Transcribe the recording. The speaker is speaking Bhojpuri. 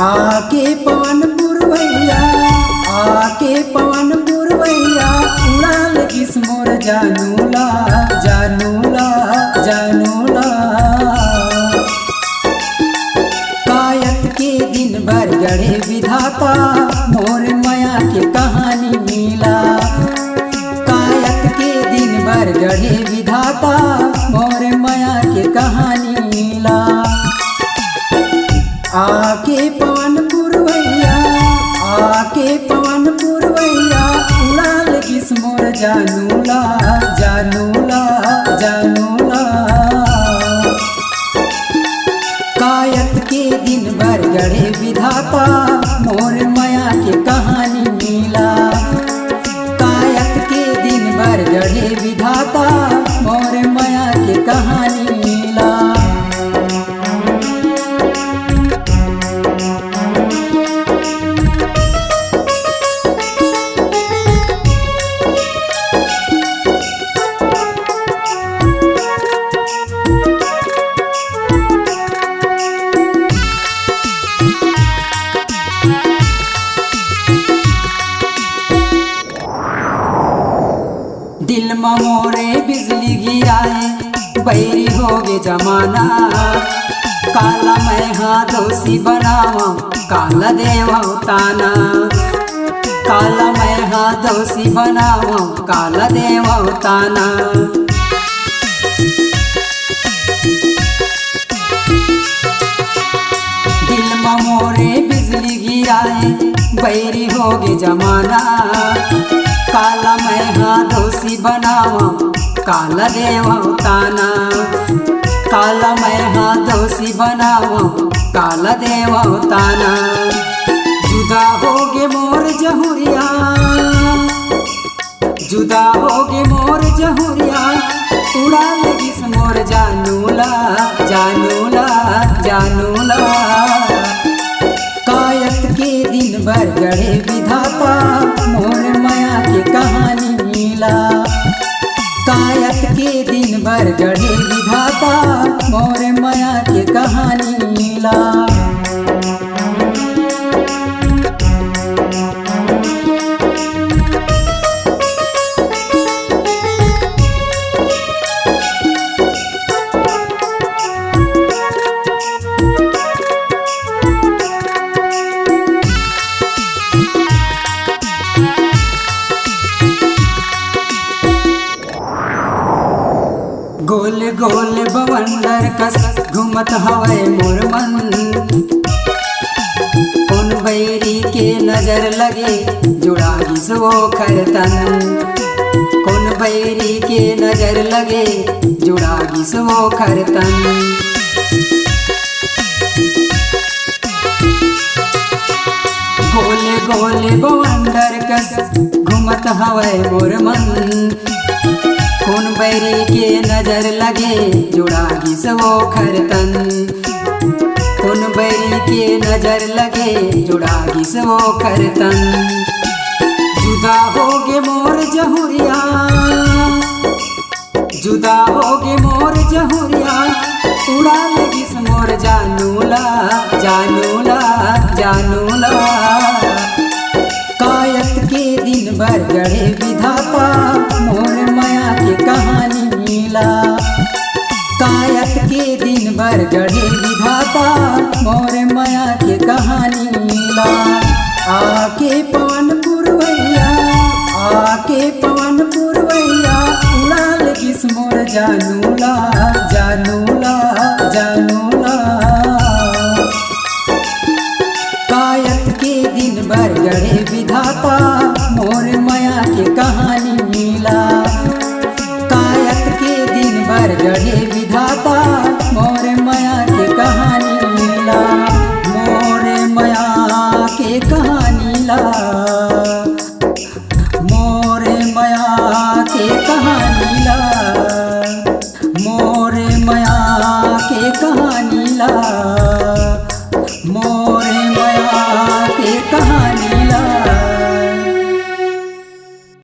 आके पवन पुरवैया, आके पवन पुरवैया, उड़ाल किस मोर जानूला जानूला जानूला। कायत के दिन भर गढ़े विधाता, मोर माया के कहानी मिला। कायत के दिन भर गढ़े विधाता, मोर माया के कहानी मिला। आके पवन पुरवैया, आके पवन पुरवैया, उड़ाल किस मोर जानूला जानूला जानूला। कायत के दिन भर गढ़े विधाता, मोर माया के कहानी मिला। कायत के दिन भर गढ़े विधाता, मोर माया के कहानी मिला। दिल में मोरे बिजली गिराए, बैरी होगे जमाना। काला मैं हाँ दोषी बनावा, काला देवा ताना। काला मैं हाँ दोषी बनावा, काला देवा ताना। दिल में मोरे बिजली गिराए, बैरी होगे जमाना। काला मैं हाँ दोषी बनावा, काला देवा ताना। काला मैं हाँ दोषी बनावा, काला देवा ताना। जुदा होगे मोर जहुरिया, जुदा होगे मोर जहुरिया, उड़ा लगिस मोर जानूला जानूला जानूला। कायत के दिन भर गढ़े विधाता, मोर माया के कहानी मिला। कायत के दिन भर गढ़े विधाता, मोर माया के कहानी मिला। गोल गोल बवंडर कस घूमत हवै मोर मन। उन बैरी के नजर लगे, जुड़ा गिस वो खरतन। कौन बैरी के नजर लगे, जुड़ा गिस वो खरतन। गोले गोले बवंडर कस घूमत हवै मोर मन। कौन बैरी के नजर लगे, जुड़ा गिस वो खरतन। कौन बैरी के नजर लगे, जुड़ा गिस वो खरतन। जुदा होगे मोर जहुरिया, जुदा होगे मोर जहुरिया, उड़ा लगिस मोर जानूला जानूला जानूला। कायत के दिन भर गढ़े विधाता, मोर माया के कहानी मिला। कायत के दिन भर गढ़े विधाता, मोर माया के कहानी मिला। आके पवन पुरवैया, आके पवन पुरवैया, उड़ाल किस मोर जानूला जानूला जानूला। कायत के दिन भर गढ़े विधाता, मोर माया के कहानी मिला। कायत के दिन भर गढ़े विधाता, मोर माया के कहानी मिला। मोर माया के कहानी ला, मोर माया के कहानी ला, मोर माया के कहानी ला। मोर